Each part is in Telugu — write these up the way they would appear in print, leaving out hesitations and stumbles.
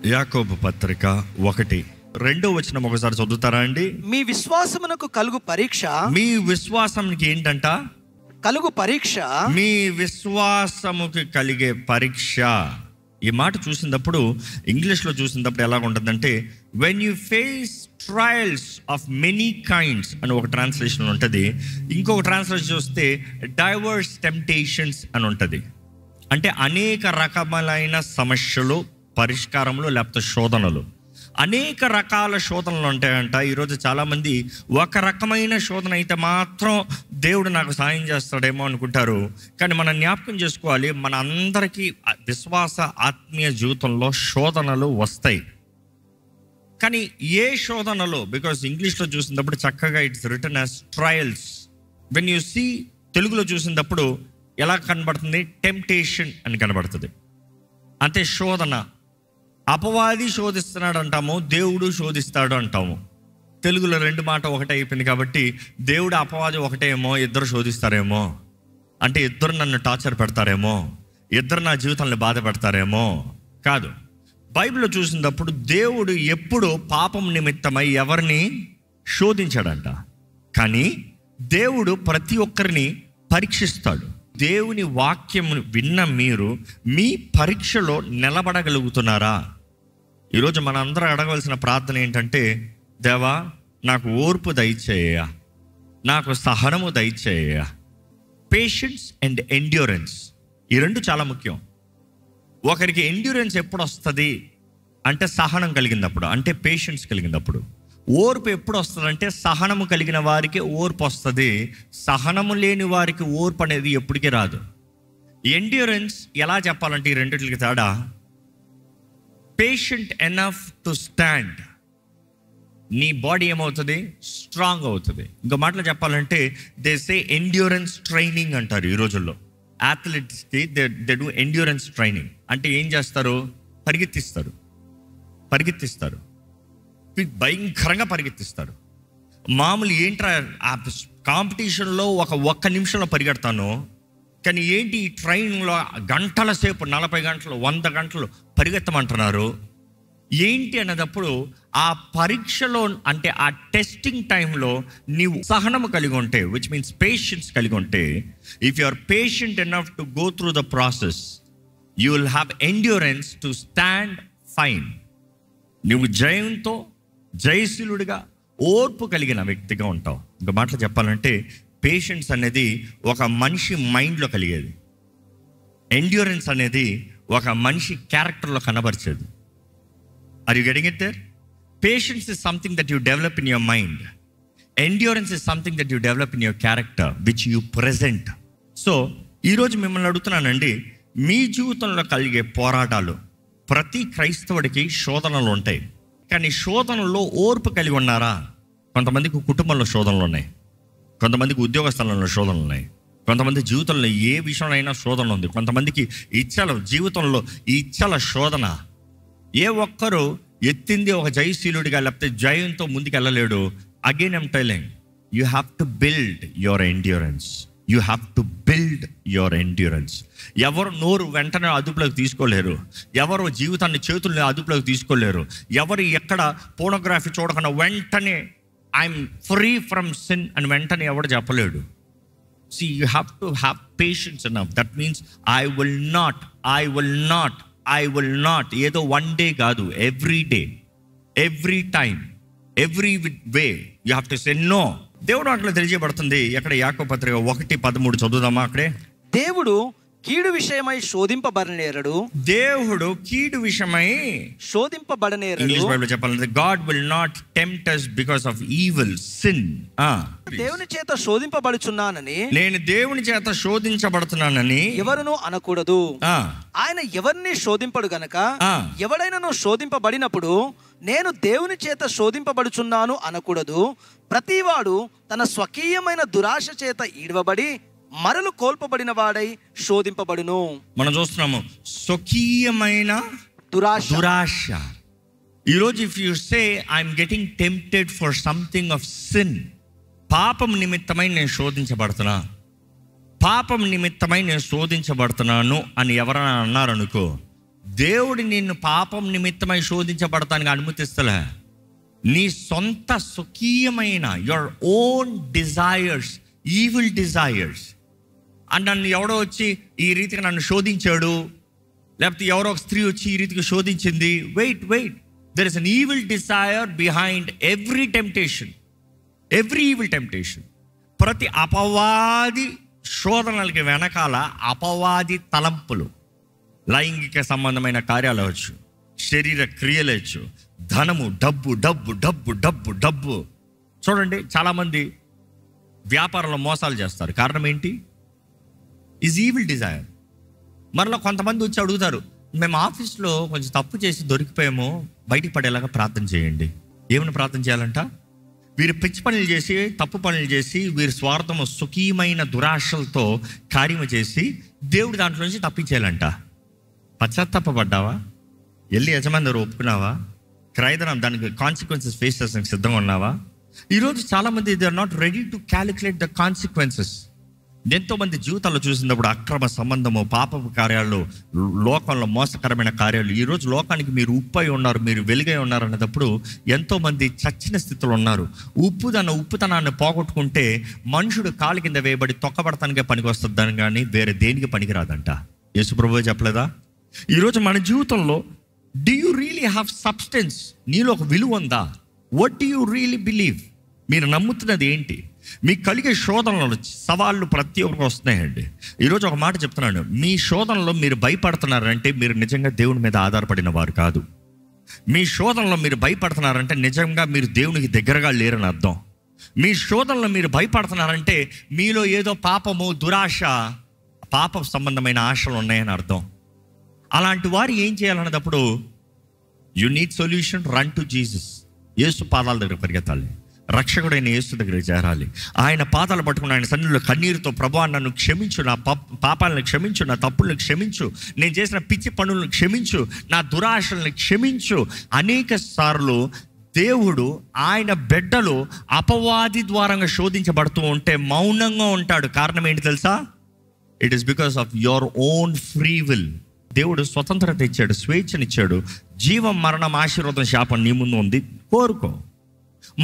యాకోబు పత్రిక 1:2 ఒకసారి చదువుతారా అండి? మీ విశ్వాసమునకు కలుగు పరీక్ష, మీ విశ్వాసానికి ఏంటంట? కలుగు పరీక్ష, మీ విశ్వాసముకి కలిగే పరీక్ష. ఈ మాట చూసినప్పుడు, ఇంగ్లీష్లో చూసినప్పుడు ఎలా ఉంటుందంటే, when you face trials of many kinds అని ఒక ట్రాన్స్లేషన్ ఉంటుంది. ఇంకొక ట్రాన్స్లేషన్ చూస్తే డైవర్స్ టెంప్టేషన్స్ అని ఉంటుంది. అంటే అనేక రకములైన సమస్యలు, పరిష్కారములు, లేకపోతే శోధనలు. అనేక రకాల శోధనలు ఉంటాయంట. ఈరోజు చాలామంది ఒక రకమైన శోధన అయితే మాత్రం దేవుడు నాకు సాయం చేస్తాడేమో అనుకుంటారు. కానీ మనం జ్ఞాపకం చేసుకోవాలి, మన అందరికీ విశ్వాస ఆత్మీయ జీవితంలో శోధనలు వస్తాయి. కానీ ఏ శోధనలో, బికాస్ ఇంగ్లీష్లో చూసినప్పుడు చక్కగా it's written as trials. When you see, తెలుగులో చూసినప్పుడు ఎలా కనబడుతుంది? టెంప్టేషన్ అని కనబడుతుంది. అంటే శోధన. అపవాది శోధిస్తున్నాడు అంటాము, దేవుడు శోధిస్తాడు అంటాము. తెలుగులో రెండు మాట ఒకటే అయిపోయింది. కాబట్టి దేవుడు అపవాది ఒకటేమో, ఇద్దరు శోధిస్తారేమో. అంటే ఇద్దరు నన్ను టార్చర్ పెడతారేమో, ఇద్దరు నా జీవితాన్ని బాధ పెడతారేమో. కాదు, బైబిల్లో చూసినప్పుడు దేవుడు ఎప్పుడు పాపం నిమిత్తమై ఎవరిని శోధించాడంట. కానీ దేవుడు ప్రతి ఒక్కరిని పరీక్షిస్తాడు. దేవుని వాక్యము విన్న మీరు మీ పరీక్షలో నిలబడగలుగుతున్నారా? ఈరోజు మన అందరూ అడగవలసిన ప్రార్థన ఏంటంటే, దేవా నాకు ఓర్పు దయచేయ, నాకు సహనము దయచేయ. పేషెన్స్ అండ్ ఎండ్యూరెన్స్, ఈ రెండు చాలా ముఖ్యం. ఒకరికి ఎండ్యూరెన్స్ ఎప్పుడు వస్తుంది అంటే సహనం కలిగినప్పుడు, అంటే పేషెన్స్ కలిగినప్పుడు. ఓర్పు ఎప్పుడు వస్తుందంటే సహనము కలిగిన వారికి ఓర్పు వస్తుంది. సహనము లేని వారికి ఓర్పు అనేది ఎప్పటికీ రాదు. ఎండ్యూరెన్స్ ఎలా చెప్పాలంటే, ఈ రెండిటికి తేడా, పేషెంట్ ఎనఫ్ టు స్టాండ్. నీ బాడీ ఏమవుతుంది? స్ట్రాంగ్ అవుతుంది. ఇంకో మాటలో చెప్పాలంటే దే సే ఎండ్యూరెన్స్ ట్రైనింగ్ అంటారు. ఈ రోజుల్లో అథ్లెట్స్కి దే డూ ఎండ్యూరెన్స్ ట్రైనింగ్. అంటే ఏం చేస్తారు? పరిగెత్తిస్తారు. భయంకరంగా పరిగెత్తిస్తారు. మామూలు ఏంట్రా ఆ కాంపిటీషన్లో ఒక్క నిమిషంలో పరిగెడతాను, కానీ ఏంటి ఈ ట్రైనింగ్లో గంటల సేపు, 40 గంటలు, 100 గంటలు పరిగెత్తమంటున్నారు. ఏంటి అన్నదప్పుడు ఆ పరీక్షలో, అంటే ఆ టెస్టింగ్ టైంలో నీవు సహనము కలిగి ఉంటే, విచ్ మీన్స్ పేషెన్స్ కలిగి ఉంటే, if you are patient enough to go through the process, you will have endurance to stand fine. నువ్వు జయంతో, జయశీలుడిగా, ఓర్పు కలిగిన వ్యక్తిగా ఉంటావు. ఇంకో మాటలు చెప్పాలంటే పేషెన్స్ అనేది ఒక మనిషి మైండ్లో కలిగేది. ఎండ్యూరెన్స్ అనేది ఒక మనిషి క్యారెక్టర్లో కనబరిచేది. Are you getting it there? Patience is something that you develop in your mind. Endurance is something that you develop in your character which you present. So ఈరోజు మిమ్మల్ని అడుగుతున్నానండి, మీ జీవితంలో కలిగే పోరాటాలు, ప్రతి క్రైస్తవుడికి శోధనలు ఉంటాయి. కానీ శోధనలో ఓర్పు కలిగి ఉన్నారా? కొంతమందికి కుటుంబంలో శోధనలు ఉన్నాయి, కొంతమందికి ఉద్యోగ స్థలంలో శోధనలు ఉన్నాయి, కొంతమంది జీవితంలో ఏ విషయంలో అయినా శోధన ఉంది, కొంతమందికి జీవితంలో ఇచ్చల శోధన. ఏ ఒక్కరు ఎత్తింది ఒక జయశీలుడిగా, లేకపోతే జయంతో ముందుకు వెళ్ళలేడు. Again I'm telling, you have to build your endurance. You have to build your endurance. ఎవరు నోరు వెంటనే అదుపులోకి తీసుకోలేరు, ఎవరు జీవితాన్ని చేతుల్ని అదుపులోకి తీసుకోలేరు, ఎవరు ఎక్కడ పోర్నోగ్రఫీ చూడకుండా వెంటనే ఐఎమ్ ఫ్రీ ఫ్రమ్ సిన్ అని వెంటనే ఎవడు చెప్పలేడు. See, you have to have patience enough. That means I will not. ఏదో one day కాదు, every day, every time, every way you have to say no. దేవుడు అట్లా తెలియజేయబడుతుంది. ఎక్కడ? యాకోబు పత్రిక 1:13 చదువుదామా? అక్కడే, దేవుడు కీడు విషయమై శోధింపబడనేరడు. దేవుడు కీడు విషయమై శోధింపబడనేరడు. ఇంగ్లీష్ బైబిల్ చెప్పాలంటే God will not tempt us because of evil, sin. దేవుని చేత శోధింపబడుచున్నానని, నేను దేవుని చేత శోధించబడుతున్నానని ఎవరును అనకూడదు. ఆయన ఎవరిని శోధింపడు గనక, ఎవడైనను శోధింపబడినప్పుడు నేను దేవుని చేత శోధింపబడుచున్నాను అనకూడదు. ప్రతివాడు తన స్వకీయమైన దురాశ చేత ఈడవబడి మరలు కోల్పబడిన వాడై శోధింపబడును. మనం చూస్తున్నాము స్వకీయమైన దురాశ. ఈరోజు if you say I'm getting tempted for something of sin, పాపం నిమిత్తమై నేను శోధించబడుతున్నా, పాపం నిమిత్తమై నేను శోధించబడుతున్నాను అని ఎవరైనా అన్నారనుకో, దేవుడు నిన్ను పాపం నిమిత్తమై శోధించబడటానికి అనుమతిస్తలే. నీ సొంత స్వకీయమైన your own desires, evil desires. And నన్ను ఎవడో వచ్చి ఈ రీతిగా నన్ను శోధించాడు, లేకపోతే ఎవరో ఒక స్త్రీ వచ్చి ఈ రీతిగా శోధించింది. Wait, there is an evil desire behind every temptation, every evil temptation. ప్రతి అపవాది శోధనలకి వెనకాల అపవాది తలంపులు, లైంగిక సంబంధమైన కార్యాలు అవచ్చు, శరీర క్రియలు అవచ్చు, ధనము, డబ్బు డబ్బు డబ్బు డబ్బు డబ్బు. చూడండి, చాలామంది వ్యాపారంలో మోసాలు చేస్తారు. కారణం ఏంటి? Is evil desire. మరలా కొంతమంది వచ్చి అడుగుతారు, మేము ఆఫీస్లో కొంచెం తప్పు చేసి దొరికిపోయాము, బయటికి పడేలాగా ప్రార్థన చేయండి. ఏమైనా ప్రార్థన చేయాలంట? వీరు పిచ్చి పనులు చేసి, తప్పు పనులు చేసి, వీరి స్వార్థము, సుఖీయమైన దురాశలతో కార్యము చేసి దేవుడు దాంట్లో నుంచి తప్పించేయాలంట. పశ్చాత్తాపడ్డావా? వెళ్ళి యజమాని దగ్గర ఒప్పుకున్నావా? క్రైదనం దానికి కాన్సిక్వెన్సెస్ ఫేస్ చేసడానికి సిద్ధంగా ఉన్నావా? ఈరోజు చాలామంది they are not ready to calculate the consequences. ఎంతోమంది జీవితాల్లో చూసినప్పుడు అక్రమ సంబంధము, పాపపు కార్యాలు, లోకంలో మోసకరమైన కార్యాలు. ఈరోజు లోకానికి మీరు ఉప్పై ఉన్నారు, మీరు వెలుగై ఉన్నారు అన్నప్పుడు ఎంతోమంది చచ్చిన స్థితిలో ఉన్నారు. ఉప్పుతనాన్ని పోగొట్టుకుంటే మనుషుడు కాలి కింద వేయబడి తొక్కబడతానికే పనికి వస్తుందని, కానీ వేరే దేనికి పనికి రాదంట. యేసు ప్రభువే చెప్పలేదా? ఈరోజు మన జీవితంలో do you really have substance? నీలో ఒక విలువ ఉందా? What do you really believe? మీరు నమ్ముతున్నది ఏంటి? మీకు కలిగే శోధనలు, సవాళ్ళు ప్రతి ఒక్కరికి వస్తున్నాయండి. ఈరోజు ఒక మాట చెప్తున్నాను, మీ శోధనలో మీరు భయపడుతున్నారంటే మీరు నిజంగా దేవుని మీద ఆధారపడిన వారు కాదు. మీ శోధనలో మీరు భయపడుతున్నారంటే నిజంగా మీరు దేవునికి దగ్గరగా లేరని అర్థం. మీ శోధనలో మీరు భయపడుతున్నారంటే మీలో ఏదో పాపము, దురాశ, పాప సంబంధమైన ఆశలు ఉన్నాయని అర్థం. అలాంటి వారు ఏం చేయాలన్నప్పుడు you need solution. Run to Jesus. యేసు పాదాల దగ్గర పరిగెత్తాలి. రక్షకుడైన యేసు దగ్గరికి చేరాలి. ఆయన పాదాలు పట్టుకుని ఆయన సన్నిధిలో కన్నీరుతో, ప్రభువా నన్ను క్షమించు, నా పాపాలను క్షమించు, నా తప్పులను క్షమించు, నేను చేసిన పిచ్చి పనులను క్షమించు, నా దురాశలను క్షమించు. అనేక సార్లు దేవుడు ఆయన బిడ్డలు అపవాది ద్వారంగా శోధించబడుతూ ఉంటే మౌనంగా ఉంటాడు. కారణం ఏంటి తెలుసా? It is because of your own free will. దేవుడు స్వతంత్రత ఇచ్చాడు, స్వేచ్ఛనిచ్చాడు. జీవం, మరణం, ఆశీర్వాదం, శాపం నీ ముందు ఉంది, కోరుకో.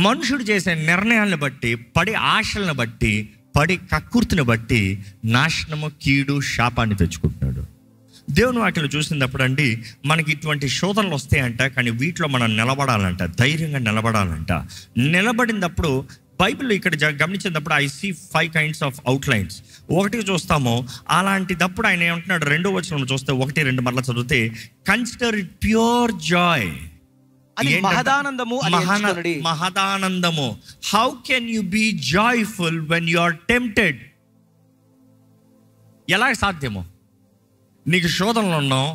మనుషుడు చేసే నిర్ణయాలను బట్టి, పడి ఆశలను బట్టి, పడి కక్కుర్తిని బట్టి నాశనము, కీడు, శాపాన్ని తెచ్చుకుంటున్నాడు. దేవుని వాక్యలో చూసినప్పుడు అండి, మనకి ఇటువంటి శోధనలు వస్తాయంట, కానీ వీటిలో మనం నిలబడాలంట, ధైర్యంగా నిలబడాలంట. నిలబడినప్పుడు బైబిల్లో ఇక్కడ గమనించినప్పుడు I see 5 kinds of outlines. ఒకటి చూస్తాము, అలాంటిదప్పుడు ఆయన ఏమంటున్నాడు, 2వ వచనంలో చూస్తే 1-2 మరలా చదివితే, కన్సిడర్ ఇట్ ప్యూర్ జాయ్. మహదానందము. How can you be joyful when you are tempted? ఎలా సాధ్యమో? నీకు శోధనలు ఉన్నావు,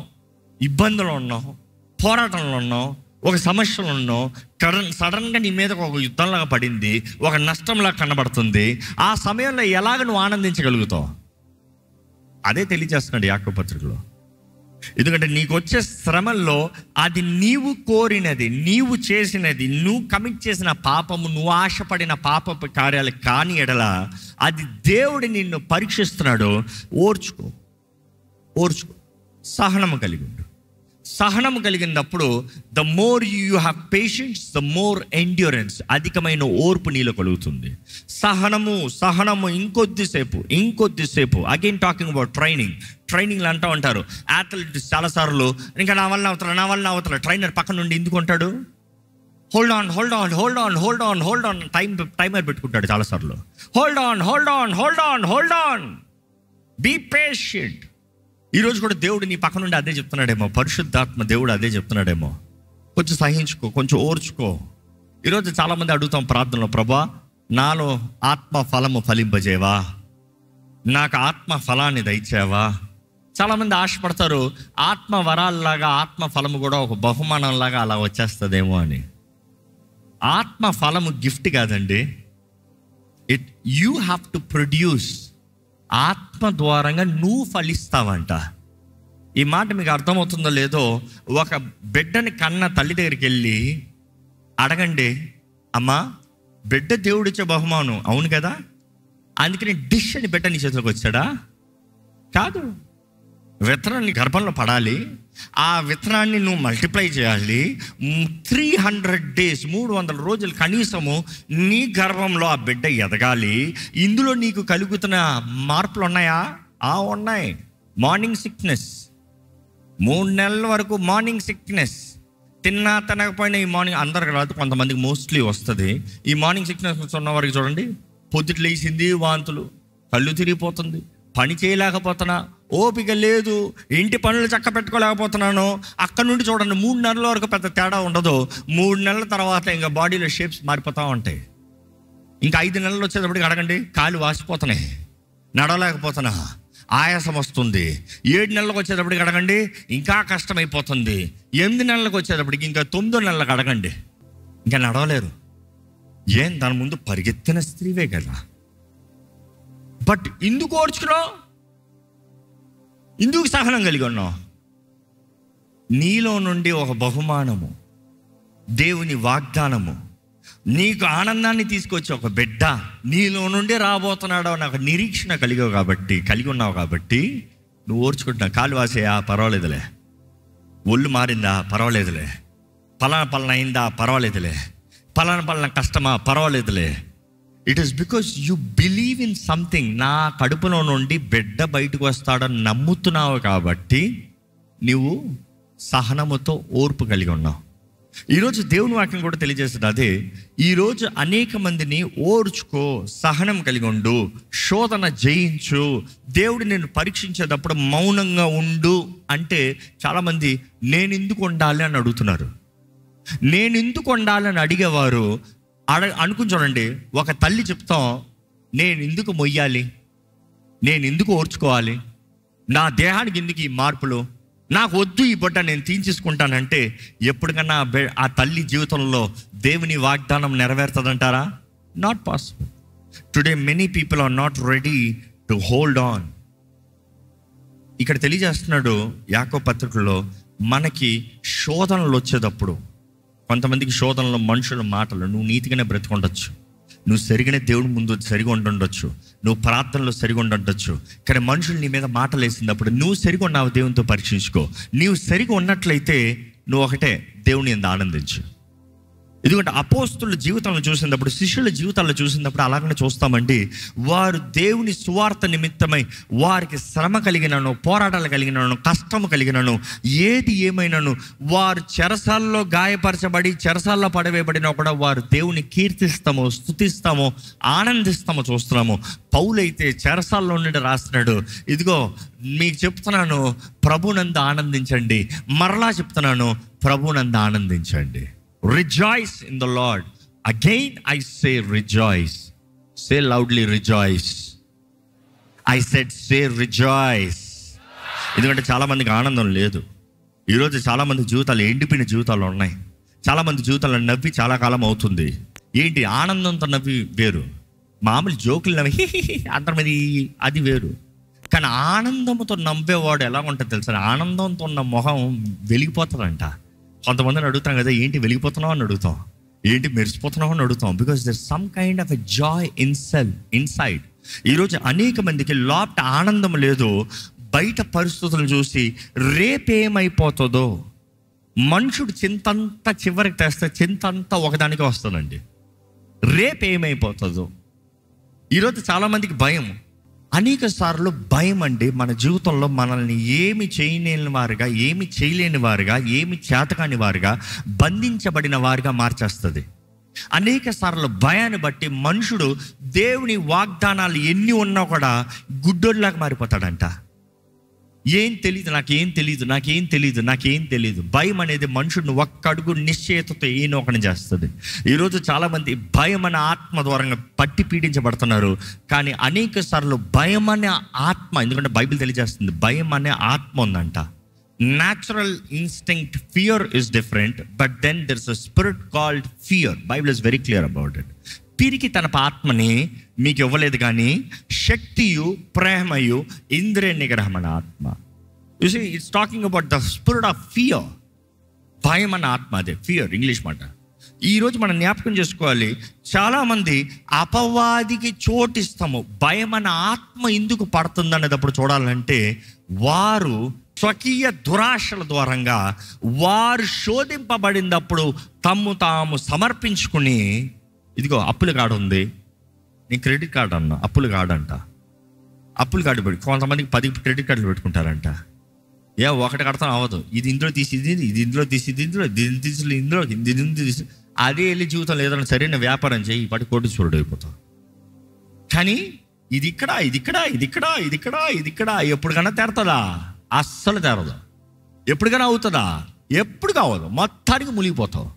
ఇబ్బందులు ఉన్నావు, పోరాటంలో ఉన్నావు, ఒక సమస్యలు ఉన్నావు, సడన్గా నీ మీద ఒక యుద్ధంలాగా పడింది, ఒక నష్టంలాగా కనబడుతుంది. ఆ సమయంలో ఎలాగ నువ్వు ఆనందించగలుగుతావు? అదే తెలియజేస్తున్నాడు యాకోబు పత్రికలో. ఎందుకంటే నీకు వచ్చే శ్రమల్లో అది నీవు కోరినది, నీవు చేసినది, నువ్వు కమిట్ చేసిన పాపము, నువ్వు ఆశపడిన పాపపు కార్యాలు కాని ఎడల అది దేవుడు నిన్ను పరీక్షిస్తున్నాడు. ఓర్చుకో, సహనము కలిగి ఉండు. సహనము కలిగినప్పుడు the more you have patience, the more endurance, అధికమైన ఓర్పు నీలో కలుగుతుంది. సహనము ఇంకొద్దిసేపు. అగైన్ టాకింగ్ అబౌట్ ట్రైనింగ్లు అంటూ ఉంటారు అథ్లెట్స్ చాలాసార్లు, ఇంకా నా వల్ల అవుతారు. ట్రైనర్ పక్కన నుండి ఎందుకు ఉంటాడు? హోల్డ్ ఆన్ టైమర్ పెట్టుకుంటాడు చాలాసార్లు. Hold on, be patient. ఈరోజు కూడా దేవుడు నీ పక్క నుండి అదే చెప్తున్నాడేమో, పరిశుద్ధాత్మ దేవుడు అదే చెప్తున్నాడేమో. కొంచెం సహించుకో, కొంచెం ఓర్చుకో. ఈరోజు చాలామంది అడుగుతాం ప్రార్థనలో, ప్రభువా నాలో ఆత్మ ఫలము ఫలింపజేవా, నాకు ఆత్మ ఫలాన్ని దయచేవా. చాలామంది ఆశపడతారు ఆత్మ వరాల్లాగా ఆత్మ ఫలము కూడా ఒక బహుమానంలాగా అలా వచ్చేస్తుందేమో అని. ఆత్మ ఫలము గిఫ్ట్ కాదండి, యూ హ్యావ్ టు ప్రొడ్యూస్. ఆత్మ ద్వారంగా నువ్వు ఫలిస్తావంట. ఈ మాట మీకు అర్థమవుతుందో లేదో, ఒక బిడ్డని కన్న తల్లి దగ్గరికి వెళ్ళి అడగండి, అమ్మా బిడ్డ దేవుడిచ్చే బహుమానం, అవును కదా, అందుకని డిష్ అని బిడ్డ నీ చేతిలోకి వచ్చాడా? కాదు. విత్తనాన్ని గర్భంలో పడాలి, ఆ విత్తనాన్ని నువ్వు మల్టిప్లై చేయాలి. 300 days 300 రోజులు కనీసము నీ గర్భంలో ఆ బిడ్డ ఎదగాలి. ఇందులో నీకు కలుగుతున్న మార్పులు ఉన్నాయా? ఉన్నాయి. మార్నింగ్ సిక్నెస్, 3 నెలల వరకు మార్నింగ్ సిక్నెస్, తిన్నా తినకపోయినా ఈ మార్నింగ్ అందరికి రాదు, కొంతమందికి మోస్ట్లీ వస్తుంది. ఈ మార్నింగ్ సిక్నెస్ ఉన్న వారికి చూడండి, పొద్దుట లేచింది వాంతులు, కళ్ళు తిరిగిపోతుంది, పని చేయలేకపోతున్నా, ఓపిక లేదు, ఇంటి పనులు చక్క పెట్టుకోలేకపోతున్నాను. అక్కడ నుండి చూడండి 3 నెలల వరకు పెద్ద తేడా ఉండదు. 3 నెలల తర్వాత ఇంకా బాడీలో షేప్స్ మారిపోతూ ఉంటాయి. ఇంకా 5 నెలలు వచ్చేటప్పటికి అడగండి, కాళ్ళు వాసిపోతున్నాయి, నడవలేకపోతున్నా, ఆయాసం వస్తుంది. 7 నెలలకు వచ్చేటప్పటికి అడగండి, ఇంకా కష్టమైపోతుంది. 8 నెలలకు వచ్చేటప్పటికి, ఇంకా 9 నెలలకు అడగండి, ఇంకా నడవలేరు. ఏం దాని ముందు పరిగెత్తిన స్త్రీవే కదా. బట్ ఎందుకు ఓర్చుకున్నావు? ఎందుకు సహనం కలిగి ఉన్నావు? నీలో నుండి ఒక బహుమానము, దేవుని వాగ్దానము, నీకు ఆనందాన్ని తీసుకొచ్చి ఒక బిడ్డ నీలో నుండి రాబోతున్నాడో నాకు నిరీక్షణ కలిగి ఉన్నావు కాబట్టి నువ్వు ఓర్చుకుంటున్నావు. కాలు వాసేయా, పర్వాలేదులే. ఒళ్ళు మారిందా, పర్వాలేదులే. పలానా అయిందా, పర్వాలేదులే. పలానా కష్టమా, పర్వాలేదులే. It is because you believe in something. నా కడుపులో నుండి బిడ్డ బయటకు వస్తాడని నమ్ముతున్నావు కాబట్టి నువ్వు సహనముతో ఓర్పు కలిగి ఉన్నావు. ఈరోజు దేవుని వాక్యం కూడా తెలియజేస్తుంది అదే. ఈరోజు అనేక మందిని ఓర్చుకో, సహనం కలిగి ఉండు, శోధన జయించు, దేవుడు నేను పరీక్షించేటప్పుడు మౌనంగా ఉండు అంటే చాలామంది నేను ఎందుకు ఉండాలి అని అడుగుతున్నారు. నేను ఎందుకు ఉండాలి అని అడిగేవారు అనుకుని చూడండి, ఒక తల్లి చెప్తాం, నేను ఎందుకు మొయ్యాలి, నేను ఎందుకు ఓర్చుకోవాలి, నా దేహానికి ఎందుకు ఈ మార్పులు, నాకు వద్దు ఈ బిడ్డ, నేను తీర్చేసుకుంటానంటే ఎప్పటికన్నా ఆ తల్లి జీవితంలో దేవుని వాగ్దానం నెరవేరుతుందంటారా? Not possible. Today many people are not ready to hold on. ఇక్కడ తెలియజేస్తున్నాడు యాకోబు పత్రికలో, మనకి శోధనలు వచ్చేటప్పుడు, కొంతమందికి శోధనలో మనుషుల మాటలు, నువ్వు నీతిగానే బ్రతుకుండొచ్చు, నువ్వు సరిగానే దేవుడి ముందు సరిగా ఉండొచ్చు, నువ్వు ప్రార్థనలో సరిగా ఉండొచ్చు, కానీ మనుషులు నీ మీద మాటలు వేసినప్పుడు నువ్వు సరిగా ఉన్నావు, దేవునితో పరీక్షించుకో. నీవు సరిగా ఉన్నట్లయితే నువ్వు ఒకటే, దేవుని యందు ఆనందించు. ఎందుకంటే అపోస్తుల జీవితాలను చూసినప్పుడు, శిష్యుల జీవితాలను చూసినప్పుడు అలాగనే చూస్తామండి. వారు దేవుని సువార్త నిమిత్తమై వారికి శ్రమ కలిగినను, పోరాటాలు కలిగినను, కష్టము కలిగినను, ఏది ఏమైనాను, వారు చెరసాల్లో గాయపరచబడి చెరసాల్లో పడవేయబడినా కూడా వారు దేవుని కీర్తిస్తామో, స్తుతిస్తామో, ఆనందిస్తామో చూస్తున్నాము. పౌలైతే చెరసాల్లో నుండి రాస్తున్నాడు, ఇదిగో మీకు చెప్తున్నాను ప్రభునందు ఆనందించండి. మరలా చెప్తున్నాను, ప్రభునందు ఆనందించండి. Rejoice in the Lord. Again I say rejoice. Say loudly rejoice. I said say rejoice. ఎందుకంటే చాలామందికి ఆనందం లేదు. ఈరోజు చాలామంది జీవితాలు ఎండిపోయిన జీవితాలు ఉన్నాయి. చాలామంది జీవితాలు నవ్వి చాలా కాలం అవుతుంది. ఏంటి ఆనందంతో నవ్వి వేరు, మామూలు జోకులు నవ్వి అంతమంది అది వేరు. కానీ ఆనందంతో నవ్వేవాడు ఎలా ఉంటుంది తెలుసా? ఆనందంతో ఉన్న మొహం వెలిగిపోతుందంట. కొంతమందిని అడుగుతాం కదా, ఏంటి వెలిగిపోతున్నావు అని అడుగుతాం, ఏంటి మెరిసిపోతున్నావు అని అడుగుతాం. Because there some kind of a joy inside. ఈరోజు అనేక మందికి లోపట ఆనందం లేదు. బయట పరిస్థితులను చూసి రేపేమైపోతుందో, మనుషుడు చింతంతా చివరికి తెస్తే చింతంతా ఒకదానికి వస్తుందండి. రేపేమైపోతుందో. ఈరోజు చాలామందికి భయం. అనేక సార్లు భయం అండి మన జీవితంలో మనల్ని ఏమి చేయలేని వారుగా, ఏమి చేయలేని వారుగా, ఏమి చేతకాని వారుగా, బంధించబడిన వారుగా మార్చేస్తుంది. అనేక సార్లు భయాన్ని బట్టి మనుషుడు దేవుని వాగ్దానాలు ఎన్ని ఉన్నా కూడా గుడ్డోడిలాగా మారిపోతాడంట. ఏం తెలియదు. భయం అనేది మనుషుడిని ఒక్క అడుగు నిశ్చయతతో ఈయన ఒకని చేస్తుంది. ఈరోజు చాలామంది భయం అనే ఆత్మ ద్వారా పట్టి పీడించబడుతున్నారు. కానీ అనేక సార్లు భయం అనే ఆత్మ, ఎందుకంటే బైబిల్ తెలియజేస్తుంది భయం అనే ఆత్మ ఉందంట. Natural instinct fear is different, but then there is a spirit called fear. Bible is very clear about it. పిరికి తన ఆత్మని మీకు ఇవ్వలేదు, కానీ శక్తియు, ప్రేమయు, ఇంద్రియ నిగ్రహం అనే ఆత్మ. You see it's talking about the spirit of fear. భయం అన్న ఆత్మ, అదే ఫియర్ ఇంగ్లీష్ మాట. ఈరోజు మనం జ్ఞాపకం చేసుకోవాలి, చాలామంది అపవాదికి చోటిస్తాము. భయం అనే ఆత్మ ఎందుకు పడుతుంది అనేటప్పుడు చూడాలంటే, వారు స్వకీయ దురాశల ద్వారంగా వారు శోధింపబడినప్పుడు తమ్ము తాము సమర్పించుకుని, ఇదిగో అప్పుల కార్డు ఉంది, నేను క్రెడిట్ కార్డు అన్నా, అప్పుల కార్డు అంట, అప్పుల కార్డు పెట్టి కొంతమందికి 10 క్రెడిట్ కార్డులు పెట్టుకుంటారంట. ఒకటి కడతాం అవ్వదు, ఇది ఇందులో తీసి ఇది ఇందులో తీసి ఇందులో తీసి అదే వెళ్ళి జీవితంలో ఏదైనా సరైన వ్యాపారం చేయి, ఇప్పటి కోటీశ్వరుడు అయిపోతాం. కానీ ఇది ఇక్కడ ఇది ఇక్కడ ఇది ఇక్కడ ఇది ఇక్కడ ఇది ఇక్కడ ఎప్పటికైనా తెరుతుందా? అస్సలు తెరదు. ఎప్పటికైనా అవుతుందా? ఎప్పుడు కావదు, మొత్తానికి మునిగిపోతావు.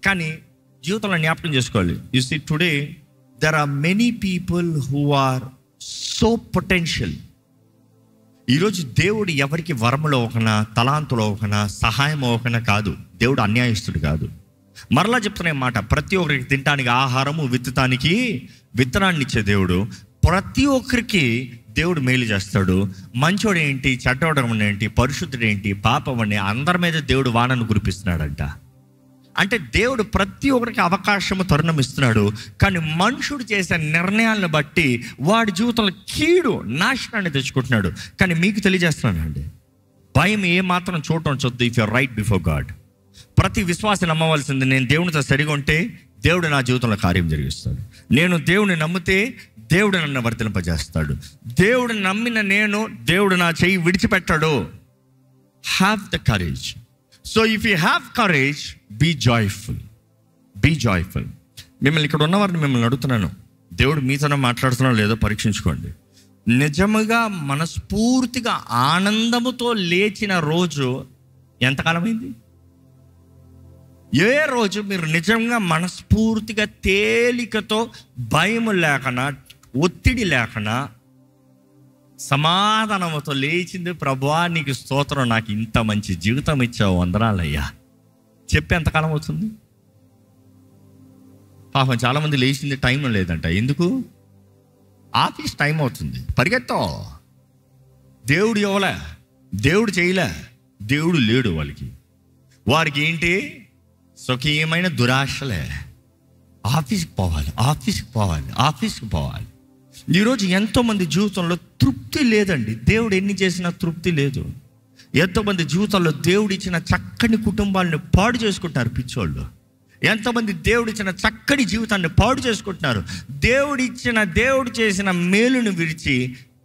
కానీ జీవితంలో జ్ఞాపకం చేసుకోవాలి, you see today there are many people who are so potential. ఈరోజు దేవుడు ఎవరికి వరములో ఒకనా, తలాంతులో ఒకనా, సహాయం ఒకనా కాదు. దేవుడు అన్యాయస్తుడు కాదు. మరలా చెప్తున్న మాట, ప్రతి ఒక్కరికి తినడానికి ఆహారము, విత్తడానికి విత్తనాన్ని ఇచ్చే దేవుడు. ప్రతి ఒక్కరికి దేవుడు మేలు చేస్తాడు. మంచోడు ఏంటి, చెడ్డోడు ఏంటి, పరిశుద్ధుడు ఏంటి, పాపమని అందరి మీద దేవుడు వానను కురిపిస్తున్నాడంట. అంటే దేవుడు ప్రతి ఒక్కరికి అవకాశము, తరుణం ఇస్తున్నాడు. కానీ మనుషుడు చేసే నిర్ణయాలను బట్టి వాడి జీవితంలో కీడు, నాశనాన్ని తెచ్చుకుంటున్నాడు. కానీ మీకు తెలియజేస్తున్నానండి, భయం ఏమాత్రం చోటు ఉంచొద్దు. If you're right before God. ప్రతి విశ్వాసం నమ్మవలసింది, నేను దేవునితో సరిగా ఉంటే దేవుడు నా జీవితంలో కార్యం జరిగిస్తాడు. నేను దేవుని నమ్మితే దేవుడు నన్ను వర్తింపజేస్తాడు. దేవుడు నమ్మిన నేను, దేవుడు నా చెయ్యి విడిచిపెట్టాడు. Have the courage. So if you have courage, be joyful, be joyful. మిమ్మల్ని ఇక్కడ ఉన్నవారిని మిమ్మల్ని అడుగుతున్నాను, దేవుడు మీతోనే మాట్లాడుతున్నాడో లేదో పరీక్షించుకోండి. నిజముగా మనస్ఫూర్తిగా ఆనందముతో లేచిన రోజు ఎంతకాలమైంది? ఏ రోజు మీరు నిజంగా మనస్ఫూర్తిగా తేలికతో, భయం లేకనా, ఒత్తిడి లేకనా, సమాధానంతో లేచింది? ప్రభువా నీకు స్తోత్రం, నాకు ఇంత మంచి జీవితం ఇచ్చావు, వందనాలయ్యా చెప్పి ఎంతకాలం అవుతుంది? పాపం చాలామంది లేచింది టైం లేదంట. ఎందుకు? ఆఫీస్ టైం అవుతుంది, పరిగెత్తో. దేవుడు ఇవ్వలే, దేవుడు చేయలే, దేవుడు లేడు వాళ్ళకి. వారికి ఏంటి? స్వకీయమైన దురాశలే. ఆఫీస్కి పోవాలి, ఆఫీస్కి పోవాలి, ఆఫీస్కి పోవాలి. ఈరోజు ఎంతోమంది జీవితంలో తృప్తి లేదండి. దేవుడు ఎన్ని చేసినా తృప్తి లేదు. ఎంతోమంది జీవితంలో దేవుడు ఇచ్చిన చక్కని కుటుంబాలను పాడు చేసుకుంటున్నారు పిచ్చోళ్ళు. ఎంతోమంది దేవుడు ఇచ్చిన చక్కని జీవితాన్ని పాడు చేసుకుంటున్నారు. దేవుడు చేసిన మేలును విడిచి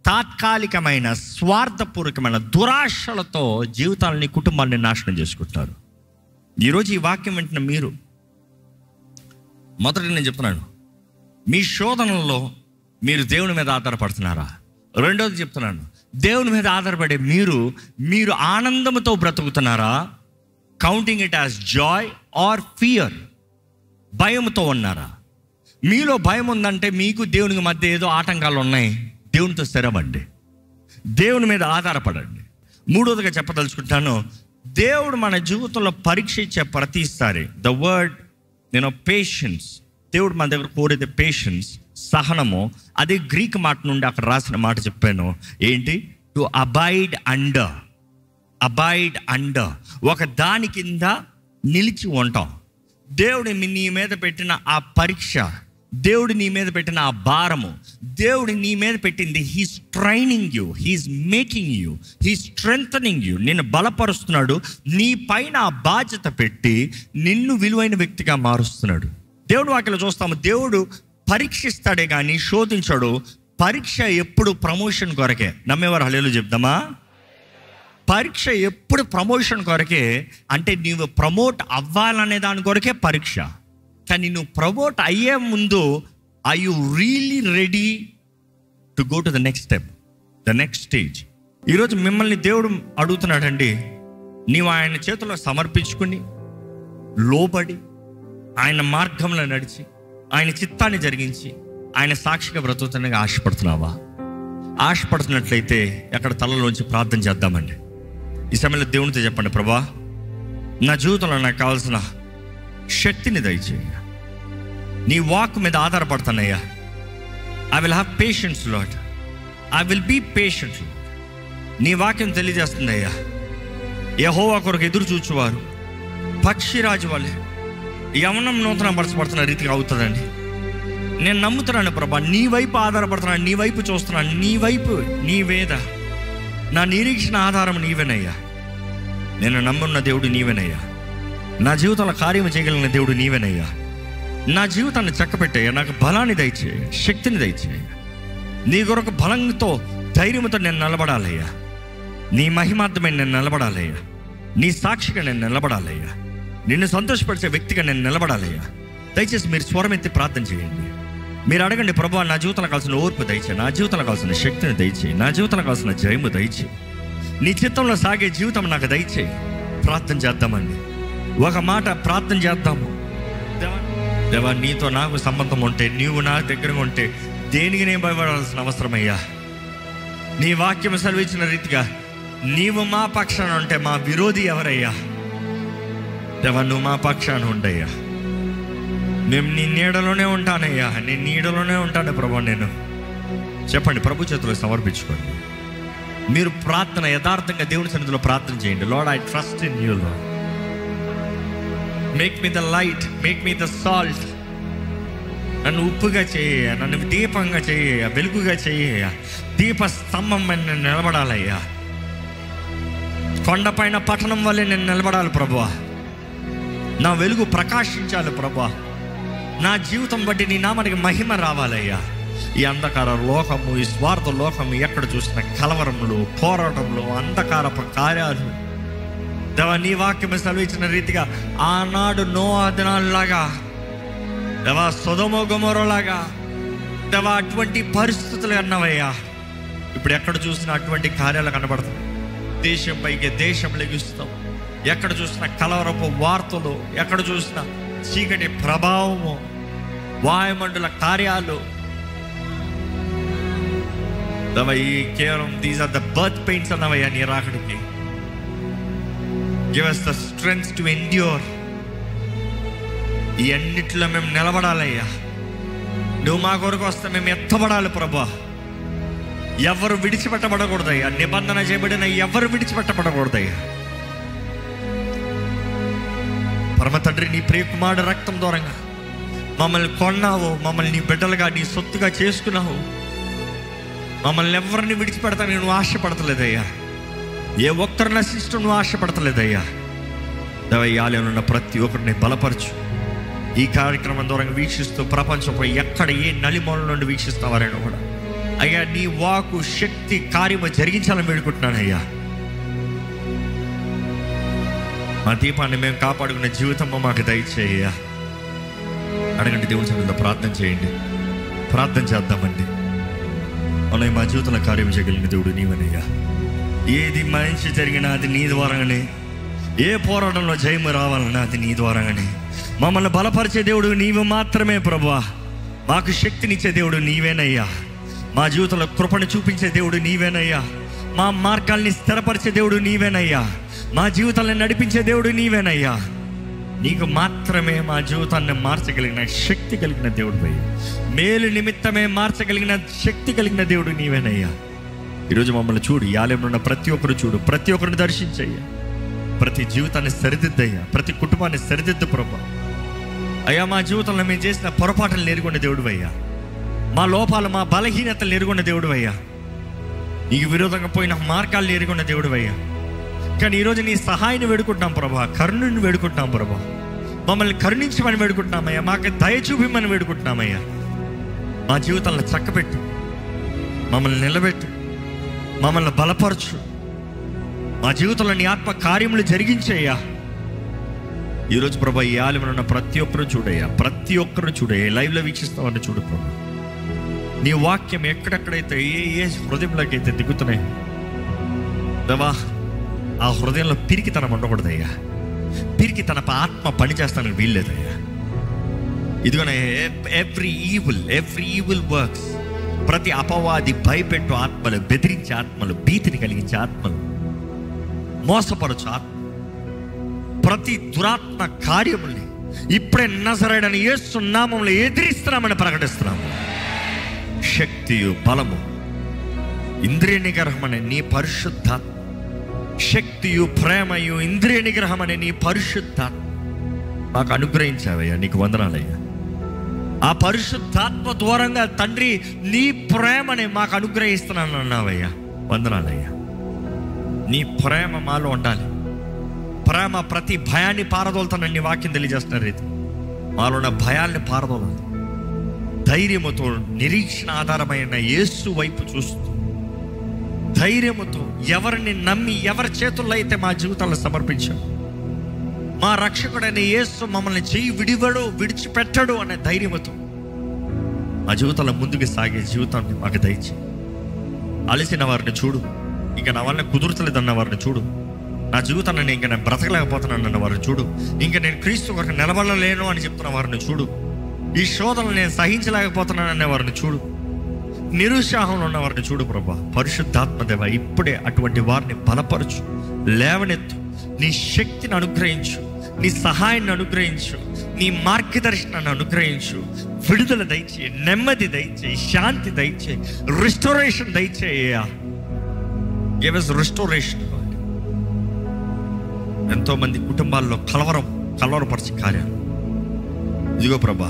తాత్కాలికమైన, స్వార్థపూర్వకమైన దురాశలతో జీవితాలని, కుటుంబాన్ని నాశనం చేసుకుంటున్నారు. ఈరోజు ఈ వాక్యం వింటున్న మీరు, మొదట నేను చెప్తున్నాను, మీ శోధనలో మీరు దేవుని మీద ఆధారపడుతున్నారా? రెండోది చెప్తున్నాను, దేవుని మీద ఆధారపడే మీరు ఆనందంతో బ్రతుకుతున్నారా? Counting it as joy or fear? భయంతో ఉన్నారా? మీలో భయం ఉందంటే మీకు దేవునికి మధ్య ఏదో ఆటంకాలు ఉన్నాయి. దేవునితో స్థిరవండి, దేవుని మీద ఆధారపడండి. మూడోదిగా చెప్పదలుచుకుంటాను, దేవుడు మన జీవితంలో పరీక్ష ఇచ్చే ప్రతిసారి ద వర్డ్ పేషెన్స్, దేవుడు మన దగ్గర కోరేది పేషెన్స్, సహనము. అదే గ్రీక్ మాట నుండి అక్కడ రాసిన మాట చెప్పాను. ఏంటి? To abide under. Abide under, ఒక దాని కింద నిలిచి ఉంటాం. దేవుడు నీ మీద పెట్టిన ఆ పరీక్ష, దేవుడు నీ మీద పెట్టిన ఆ భారము, దేవుడు నీ మీద పెట్టింది, he's training you, he's making you, he's strengthening you. నిన్ను బలపరుస్తున్నాడు. నీ పైన ఆ బాధ్యత పెట్టి నిన్ను విలువైన వ్యక్తిగా మారుస్తున్నాడు. దేవుడు వాక్యలో చూస్తాము, దేవుడు పరీక్షిస్తాడే కానీ శోధించాడు. పరీక్ష ఎప్పుడు ప్రమోషన్ కొరకే. నమ్మేవారు హల్లెలూయా చెప్దామా? పరీక్ష ఎప్పుడు ప్రమోషన్ కొరకే. అంటే నీవు ప్రమోట్ అవ్వాలనే దాని కొరకే పరీక్ష. కానీ నువ్వు ప్రమోట్ అయ్యే ముందు, are you really ready to go to the next step, the next stage? ఈరోజు మిమ్మల్ని దేవుడు అడుగుతున్నాడండి, నీవు ఆయన చేతిలో సమర్పించుకుని, లోబడి, ఆయన మార్గంలో నడిచి, ఆయన చిత్తాన్ని జరిగించి, ఆయన సాక్షిగా బ్రతుకుతానికి ఆశపడుతున్నావా? ఆశపడుతున్నట్లయితే ఎక్కడ తలలోంచి ప్రార్థన చేద్దామండి. ఈ సమయంలో దేవునితో చెప్పండి, ప్రభా నా జీవితంలో నాకు కావాల్సిన శక్తిని దయచేయ. నీ వాక్ మీద ఆధారపడతానయ్యా. I will have patience Lord, I will be patient. నీ వాక్యం తెలియజేస్తుంది అయ్యా, యెహోవా కొరకు ఎదురు చూచువారు పక్షిరాజు వలె యవనం నూతన పరచబడుతున్న రీతిగా అవుతుందండి. నేను నమ్ముతున్నాను ప్రభా, నీ వైపు ఆధారపడుతున్నాను, నీ వైపు చూస్తున్నాను, నీ వైపు, నీ వేద, నా నిరీక్షణ ఆధారం నీవేనయ్యా. నేను నమ్మున్న దేవుడు నీవేనయ్యా. నా జీవితంలో కార్యం చేయగలిగిన దేవుడు నీవేనయ్యా. నా జీవితాన్ని చక్కపెట్టయ్యా. నాకు బలాన్ని దయచేయ, శక్తిని దయచేయ. నీ కొరకు బలంతో, ధైర్యంతో నేను నిలబడాలయ్యా. నీ మహిమార్థమే నేను నిలబడాలయ్యా. నీ సాక్షిగా నేను నిలబడాలయ్యా. నిన్ను సంతోషపరిచే వ్యక్తిగా నేను నిలబడాలయ్యా. దయచేసి మీరు స్వరం ఎత్తి ప్రార్థన చేయండి. మీరు అడగండి, ప్రభువా నా జీవితంలో కావాల్సిన ఓర్పు దయచేయి, నా జీవితంలో కావాల్సిన శక్తిని దయచేయి, నా జీవితంలో కావాల్సిన జయము దయచేయి, నీ చిత్తంలో సాగే జీవితం నాకు దయచేయి. ప్రార్థన చేద్దామండి. ఒక మాట ప్రార్థన చేద్దాము. దేవా, నీతో నాకు సంబంధం ఉంటే, నీవు నా దగ్గర ఉంటే దేనికి నేను భయపడాల్సిన అవసరమయ్యా. నీ వాక్యం సెలవిచ్చిన రీతిగా నీవు మా పక్షాన ఉంటే మా విరోధి ఎవరయ్యా? దేవా, నువ్వు మా పక్షాన ఉండయ్యా. మేము నీ నీడలోనే ఉంటానయ్యా, నీ నీడలోనే ఉంటాను ప్రభు. నేను చెప్పండి, ప్రభు చేతుల్లో సమర్పించుకోండి. మీరు ప్రార్థన యథార్థంగా దేవుని సన్నిధిలో ప్రార్థన చేయండి. Lord, I trust in you lord. Make me the light, make me the salt. నన్ను ఉప్పుగా చేయ, నన్ను దీపంగా చేయ, వెలుగుగా చేయ, దీప స్తంభం నేను నిలబడాలయ్యా. కొండపైన పట్టణం వల్లే నేను నిలబడాలి ప్రభువా. నా వెలుగు ప్రకాశించాలి ప్రభువా. నా జీవితం బట్టి నీ నామానికి మహిమ రావాలయ్యా. ఈ అంధకార లోకము, ఈ స్వార్థ లోకము, ఎక్కడ చూసిన కలవరములు, పోరాటములు, అంధకారపు కార్యాలు, దేవా నీ వాక్యం సెలవిచ్చిన రీతిగా ఆనాడు నోవా దినాల్లాగా, దేవా సొదొమ గొమొరలాగా, దేవా అటువంటి పరిస్థితులు అన్నవయ్యా. ఇప్పుడు ఎక్కడ చూసినా అటువంటి కార్యాలు కనబడుతుంది. దేశం పైకి దేశం లెగిస్తాం. ఎక్కడ చూసిన కలవరపు వార్తలు, ఎక్కడ చూసిన చీకటి ప్రభావము, వాయుమండల కార్యాలు, దేవా ఈ కేవలం these are the birth pains అన్నవయ్యా నీ రాకడికి. Give us the strength to endure. ఈ అన్నిట్లో మేము నిలబడాలయ్యా. నువ్వు మా కొరకు వస్తే మేము ఎత్తబడాలి ప్రభా. ఎవరు విడిచిపెట్టబడకూడదయ్యా. నిబంధన చేయబడిన ఎవరు విడిచిపెట్టబడకూడదయ్యా. పరమ తండ్రి, నీ ప్రియకుమారుడు రక్తం దూరంగా మమ్మల్ని కొన్నావు, మమ్మల్ని నీ బిడ్డలుగా, నీ సొత్తుగా చేసుకున్నావు. మమ్మల్ని ఎవరిని విడిచిపెడతాను నువ్వు ఆశపడతలేదయ్యా. ఏ ఒక్కరు నశిష్టం నువ్వు ఆశపడతలేదయ్యా. దైవాలయంలో ఉన్న ప్రతి ఒక్కరిని బలపరచు. ఈ కార్యక్రమం ద్వారా వీక్షిస్తూ ప్రపంచంపై ఎక్కడ ఏ నలిమూల నుండి వీక్షిస్తావారైనా కూడా అయ్యా నీ వాకు శక్తి కార్యము జరిగించాలని వేడుకుంటున్నాను అయ్యా. మా దీపాన్ని మేము కాపాడుకునే జీవితం మాకు దయచేయ్యా. అడగండి, దేవుని సన్నిధిలో ప్రార్థన చేయండి. ప్రార్థన చేద్దామండి. అవునయ్య, మా జీవితంలో కార్యం చేయగలిగిన దేవుడు నీవనయ్యా. ఏది మంచి జరిగినా అది నీ ద్వారానే. ఏ పోరాటంలో జయము రావాలన్నా అది నీ ద్వారానే. మమ్మల్ని బలపరిచే దేవుడు నీవు మాత్రమే ప్రభువా. మాకు శక్తినిచ్చే దేవుడు నీవేనయ్యా. మా జీవితంలో కృపను చూపించే దేవుడు నీవేనయ్యా. మా మార్గాల్ని స్థిరపరిచే దేవుడు నీవేనయ్యా. మా జీవితాన్ని నడిపించే దేవుడు నీవేనయ్యా. నీకు మాత్రమే మా జీవితాన్ని మార్చగలిగిన శక్తి కలిగిన దేవుడు అయ్యా. మేలు నిమిత్తమే మార్చగలిగిన శక్తి కలిగిన దేవుడు నీవేనయ్యా. ఈరోజు మమ్మల్ని చూడు, ఈ ఆలయంలో ఉన్న ప్రతి ఒక్కరు చూడు, ప్రతి ఒక్కరిని దర్శించయ్యా. ప్రతి జీవితాన్ని సరిదిద్దయ్యా, ప్రతి కుటుంబాన్ని సరిదిద్దు ప్రభా. అయ్యా, మా జీవితంలో మేము చేసిన పొరపాటులు ఎరుగున్న దేవుడు అయ్యా. మా లోపాలు, మా బలహీనతలు ఎరుగున్న దేవుడు అయ్యా. నీకు విరోధంగా పోయిన మార్గాలను ఎరుగున్న దేవుడు అయ్యా. కానీ ఈరోజు నీ సహాయాన్ని వేడుకుంటున్నాం ప్రభా, కరుణను వేడుకుంటున్నాం ప్రభా. మమ్మల్ని కరుణించమని వేడుకుంటున్నామయ్యా. మాకు దయ చూపిమని వేడుకుంటున్నామయ్యా. మా జీవితాలను చక్కబెట్టు, మమ్మల్ని నిలబెట్టు, మమ్మల్ని బలపరచు. మా జీవితంలో నీ ఆత్మ కార్యములు జరిగించయ్యా. ఈరోజు ప్రభా ఈ ఆలయంలో ఉన్న ప్రతి ఒక్కరు చూడయ్యా, ప్రతి ఒక్కరు చూడయ్యా. లైవ్లో వీక్షిస్తామని చూడు ప్రభా. నీ వాక్యం ఎక్కడెక్కడైతే ఏ హృదయంలోకి అయితే దిగుతున్నాయి దేవా, ఆ హృదయంలో పిరికితనం ఉండకూడదయ్యా. పిరికి తన ఆత్మ పనిచేస్తానికి వీల్లేదయ్యా. ఇదిగోనే ఎవ్రీ ఈవిల్ వర్క్స్, ప్రతి అపవాది భయపెట్టు ఆత్మలు, బెదిరించే ఆత్మలు, భీతిని కలిగించే ఆత్మలు, మోసపరచు ఆత్మ, ప్రతి దురాత్మ కార్యముల్ని ఇప్పుడే నజరేయుడైన యేసు నామములో ఎదిరిస్తున్నామని ప్రకటిస్తున్నాము. శక్తియు బలము, ఇంద్రియ నిగ్రహం అనే నీ పరిశుద్ధాత్మ, శక్తియు ప్రేమయు ఇంద్రియ నిగ్రహం అనే నీ పరిశుద్ధాత్మ మాకు అనుగ్రహించావయ్యా, నీకు వందనాలయ్యా. ఆ పరిశుద్ధాత్మ ద్వారంగా తండ్రి నీ ప్రేమని మాకు అనుగ్రహిస్తున్నాను అన్నావయ్యా, వందనాలయ్యా. నీ ప్రేమ మాలో ఉండాలి. ప్రేమ ప్రతి భయాన్ని పారదోలుతానని నీ వాక్యం తెలియజేస్తున్న రీతి మాలో ఉన్న భయాల్ని పారదోలాలి. ధైర్యముతో నిరీక్షణ ఆధారమైన యేసు వైపు చూస్తూ ధైర్యముతో ఎవరిని నమ్మి ఎవరి చేతుల్లో అయితే మా జీవితాలను సమర్పించాం, మా రక్షకుడైన యేసు మమ్మల్ని చెయ్యి విడిచిపెట్టడు అనే ధైర్యముతో మా జీవితాల ముందుకు సాగే జీవితాన్ని మాకు దయచి. అలసిన వారిని చూడు, ఇంకా నా వల్ల కుదురుతలేదన్న వారిని చూడు, నా జీవితాన్ని ఇంకా నేను బ్రతకలేకపోతున్నానన్న వారిని చూడు, ఇంకా నేను క్రీస్తు కొరకు నిలబడలేను అని చెప్తున్న వారిని చూడు, ఈ శోధనలు నేను సహించలేకపోతున్నాననే వారిని చూడు, నిరుత్సాహంలో ఉన్న వారిని చూడు ప్రభా. పరిశుద్ధాత్మదేవ ఇప్పుడే అటువంటి వారిని బలపరచు, లేవనెత్తు, నీ శక్తిని అనుగ్రహించు, నీ సహాయాన్ని అనుగ్రహించు, నీ మార్గదర్శనాన్ని అనుగ్రహించు, విడుదల దయచేయి, నెమ్మది దయచేయి, శాంతి దయచేయి, రిస్టోరేషన్ దయచేయ. Give us restoration. ఎంతో మంది కుటుంబాల్లో కలవరపరిచే కార్యాలు ఇదిగో ప్రభా,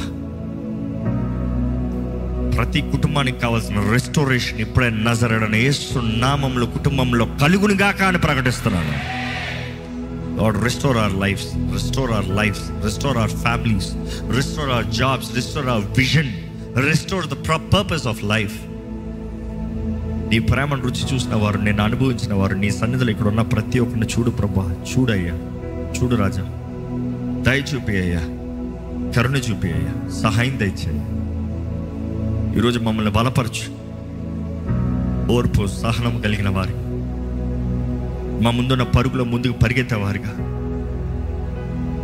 ప్రతి కుటుంబానికి కావాల్సిన రెస్టోరేషన్ ఇప్పుడే నజరేయుడైన యేసు నామములో కుటుంబంలో కలుగునుగాక అని ప్రకటిస్తున్నాను. Lord, restore our lives, restore our lives, restore our families, restore our jobs, restore our vision, restore the purpose of life. నీ ప్రేమను రుచి చూసిన వారు, నేను అనుభవించిన వారు నీ సన్నిధిలో ఇక్కడ ఉన్న ప్రతి ఒక్కరిని చూడు ప్రభా. చూడయ్యా, చూడు రాజా, దయ చూపి అయ్యా, కరుణ చూపి అయ్యా, సహాయం దయచేయ. ఈరోజు మమ్మల్ని బలపరచు, ఓర్పు సహనం కలిగిన వారి, మా ముందున్న పరుగులో ముందుకు పరిగెత్తేవారుగా,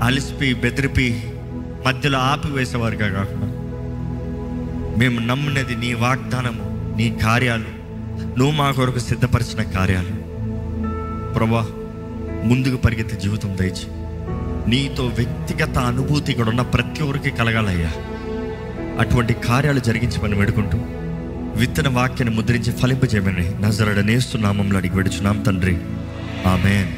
అలిసిపి బెదిరిపి మధ్యలో ఆపివేసేవారుగా కాకుండా మేము నమ్మినది నీ వాగ్దానము, నీ కార్యాలు, నువ్వు మా కొరకు సిద్ధపరిచిన కార్యాలు ప్రభా. ముందుకు పరిగెత్తే జీవితం దయచి, నీతో వ్యక్తిగత అనుభూతి ఇక్కడ ఉన్న ప్రతి ఒక్కరికి కలగాలయ్యా. అటువంటి కార్యాలు జరిగించమని వేడుకుంటూ విత్తన వాక్యాన్ని ముద్రించి ఫలింపజేయమని నజరేయుడైన యేసు నామములో అడిగి వేడుచున్నాం తండ్రి, ఆమేన్.